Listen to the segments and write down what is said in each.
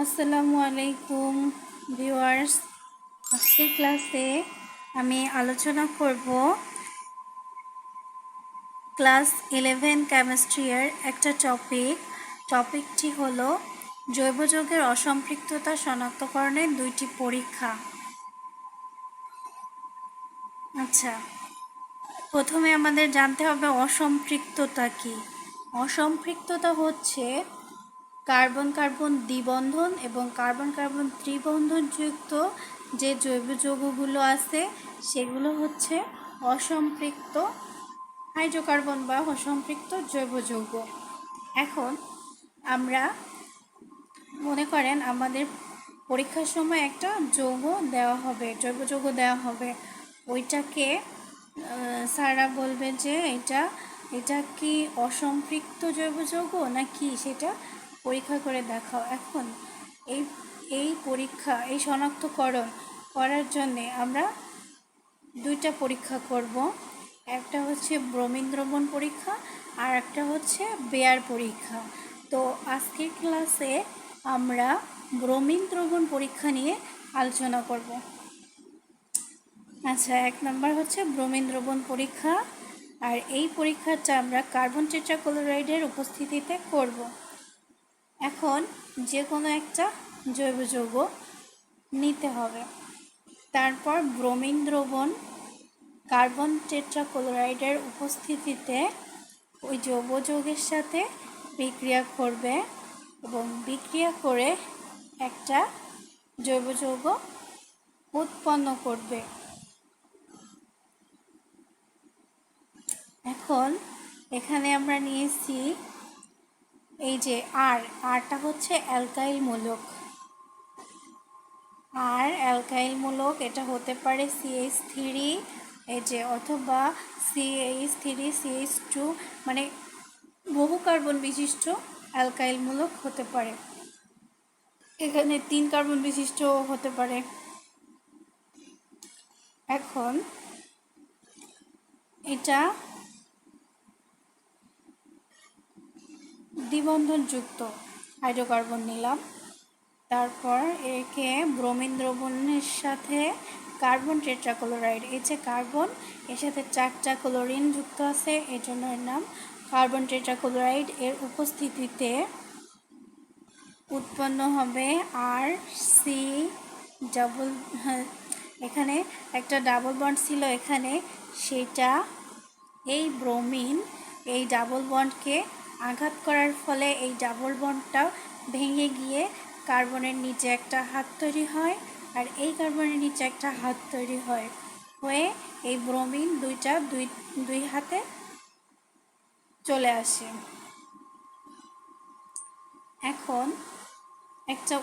আসসালামু আলাইকুম ভিউয়ার্স। আজকের ক্লাসে আমি আলোচনা করব ক্লাস 11 কেমিস্ট্রির একটা টপিকটি হলো জৈব যৌগের অসম্পৃক্ততা শনাক্তকরণের দুইটি পরীক্ষা। আচ্ছা, প্রথমে আমাদের জানতে হবে অসম্পৃক্ততা কি। অসম্পৃক্ততা হচ্ছে কার্বন কার্বন দ্বিবন্ধন এবং কার্বন কার্বন ত্রিবন্ধনযুক্ত যে জৈব যৌগগুলো আছে সেগুলো হচ্ছে অসম্পৃক্ত হাইড্রোকার্বন বা অসম্পৃক্ত জৈব যৌগ। এখন আমরা মনে করেন আমাদের পরীক্ষার সময় একটা যৌগ দেওয়া হবে, জৈব যৌগ দেওয়া হবে, ওইটাকে স্যাররা বলবে যে এটা কি অসম্পৃক্ত জৈব যৌগ না কি সেটা পরীক্ষা করে দেখাও। এখন এই পরীক্ষা, এই শনাক্তকরণ করার জন্যে আমরা দুইটা পরীক্ষা করব। একটা হচ্ছে ব্রোমিন দ্রবণ পরীক্ষা আর একটা হচ্ছে বেয়ার পরীক্ষা। তো আজকের ক্লাসে আমরা ব্রোমিন দ্রবণ পরীক্ষা নিয়ে আলোচনা করব। আচ্ছা, 1 নম্বর হচ্ছে ব্রোমিন দ্রবণ পরীক্ষা, আর এই পরীক্ষাটা আমরা কার্বন টেট্রাক্লোরাইডের উপস্থিতিতে করব। এখন যে কোনো একটা জৈব যৌগ নিতে হবে, তারপর ব্রোমিন দ্রবণ কার্বন টেট্রাক্লোরাইডের উপস্থিতিতে ওই জৈব যৌগের সাথে বিক্রিয়া করবে এবং বিক্রিয়া করে একটা জৈব যৌগ উৎপন্ন করবে। এখন এখানে আমরা নিয়েছি এই যে আরটা হচ্ছে অ্যালকাইল মূলক। অ্যালকাইল মূলক এটা হতে পারে CH3 এই যে, অথবা CH3 CH2, মানে বহু কার্বন বিশিষ্ট অ্যালকাইল মূলক হতে পারে। এখানে 3 কার্বন বিশিষ্ট হতে পারে। এখন এটা দ্বিবন্ধনযুক্ত হাইড্রোকার্বন নিলাম, তারপর একে ব্রোমিন দ্রবণের সাথে কার্বন টেট্রাক্লোরাইড, এই যে কার্বন এর সাথে 4টা ক্লোরিন যুক্ত আছে, এই জন্য এর নাম কার্বন টেট্রাক্লোরাইড। এর উপস্থিতিতে উৎপন্ন হবে RC ডাবল, এখানে একটা ডাবল বন্ড ছিল এখানে, সেটা এই ব্রোমিন এই ডাবল বন্ডকে আঘাত করার ফলে এই ডাবল বন্ডটা ভেঙে গিয়ে কার্বনের নিচে একটা হাত তৈরি হয়, আর এই কার্বনের নিচে একটা হাত তৈরি হয়ে এই ব্রোমিন দুই হাতে চলে আসে। এখন একটা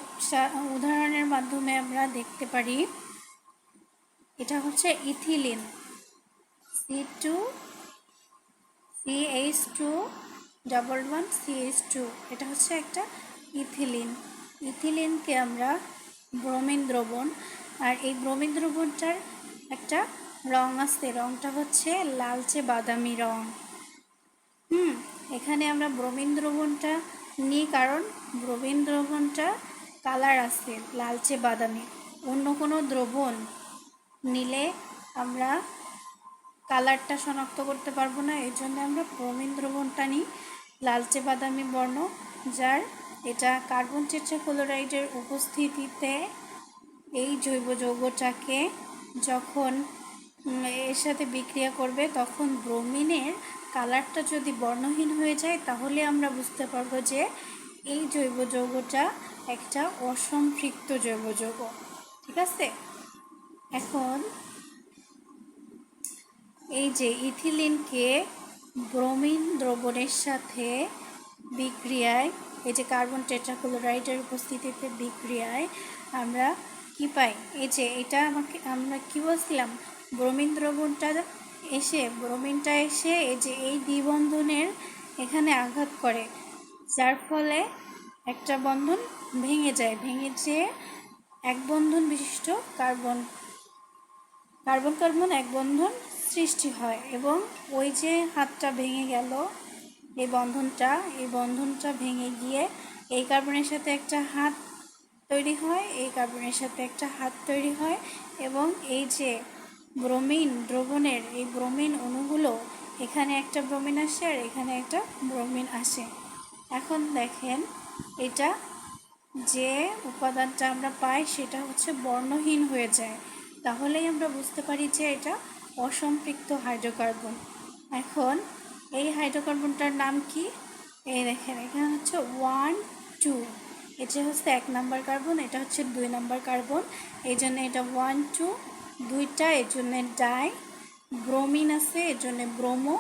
উদাহরণের মাধ্যমে আমরা দেখতে পারি, এটা হচ্ছে ইথিলিন CH2CH2 এটা হচ্ছে একটা ইথিলিনকে আমরা ব্রোমিন দ্রবণ, আর এই ব্রোমিন দ্রবণটার একটা রং আছে, রংটা হচ্ছে লালচে বাদামি রং। এখানে আমরা ব্রোমিন দ্রবণটা নিই কারণ ব্রোমিন দ্রবণটা কালার আছে লালচে বাদামি। অন্য কোনো দ্রবণ নিলে আমরা কালারটা শনাক্ত করতে পারবো না, এই জন্য আমরা ব্রোমিন দ্রবণটা নিই লালচে বাদামি বর্ণ, যার এটা কার্বন টেট্রাক্লোরাইডের উপস্থিতিতে এই জৈব যৌগটাকে যখন এর সাথে বিক্রিয়া করবে তখন ব্রোমিনের কালারটা যদি বর্ণহীন হয়ে যায় তাহলে আমরা বুঝতে পারবো যে এই জৈব যৌগটা একটা অসম্পৃক্ত জৈব যৌগ। ঠিক আছে, এখন এই যে ইথিলিনকে ব্রোমিন দ্রবণের সাথে বিক্রিয়ায়, এই যে কার্বন টেট্রাক্লোরাইডের উপস্থিতিতে বিক্রিয়ায় আমরা কি পাই, এই যে এটা আমরা কি বলছিলাম, ব্রোমিনটা এসে এই যে এই দ্বিবন্ধনের এখানে আঘাত করে, যার ফলে একটা বন্ধন ভেঙে যেয়ে এক বন্ধন বিশিষ্ট কার্বন কার্বন এক বন্ধন সৃষ্টি হয়, এবং ওই যে হাতটা ভেঙে গেল, এই বন্ধনটা ভেঙে গিয়ে এই কার্বনের সাথে একটা হাত তৈরি হয়, এই কার্বনের সাথে একটা হাত তৈরি হয় এবং এই যে ব্রোমিন দ্রবণের এই ব্রোমিন অণুগুলো, এখানে একটা ব্রোমিন আসে আর এখানে একটা ব্রোমিন আসে। এখন দেখেন এটা যে উপাদানটা আমরা পাই সেটা হচ্ছে বর্ণহীন হয়ে যায়, তাহলেই আমরা বুঝতে পারি যে এটা অসম্পৃক্ত হাইড্রোকার্বন। এখন এই হাইড্রোকার্বনটার নাম কি? এই দেখেন এখানে হচ্ছে 1 2, এটা হচ্ছে 1 নম্বর কার্বন, এটা হচ্ছে 2 নম্বর কার্বন, এই জন্য এটা 1 2, দুইটা এর জন্য ডাই, ব্রোমিন আছে এর জন্য ব্রোমো,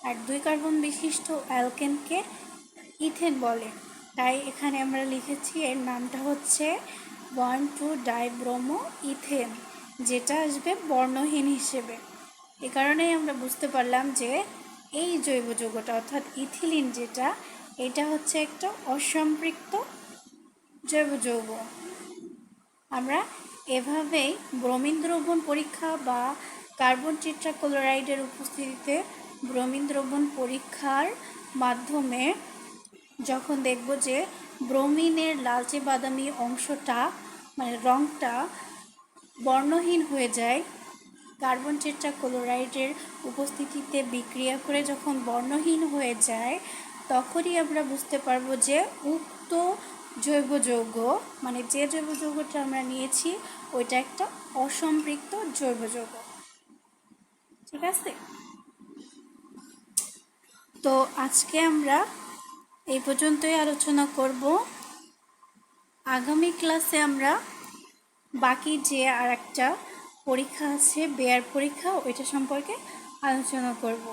আর 2 কার্বন বিশিষ্ট অ্যালকেনকে ইথেন বলে। তাই এখানে আমরা লিখেছি এর নামটা হচ্ছে 1 2 ডাইব্রোমো ইথেন, যেটা আসবে বর্ণহীন হিসেবে। এ কারণেই আমরা বুঝতে পারলাম যে এই জৈব যৌগটা অর্থাৎ ইথিলিন যেটা, এটা হচ্ছে একটা অসম্পৃক্ত জৈব যৌগ। আমরা এভাবেই ব্রোমিন দ্রবণ পরীক্ষা বা কার্বন টেট্রাক্লোরাইডের উপস্থিতিতে ব্রোমিন দ্রবণ পরীক্ষার মাধ্যমে যখন দেখব যে ব্রোমিনের লালচে বাদামি অংশটা মানে রঙটা বর্ণহীন হয়ে যায়, কার্বন টেট্রাক্লোরাইডের উপস্থিতিতে বিক্রিয়া করে যখন বর্ণহীন হয়ে যায়, তখনই আমরা বুঝতে পারবো যে উক্ত জৈব যৌগ মানে যে জৈব যৌগটা আমরা নিয়েছি ওইটা একটা অসম্পৃক্ত জৈব যৌগ। ঠিক আছে, তো আজকে আমরা এই পর্যন্তই আলোচনা করব। আগামী ক্লাসে আমরা বাকি যে আর একটা পরীক্ষা আছে বেয়ার পরীক্ষা, ওইটা সম্পর্কে আলোচনা করব।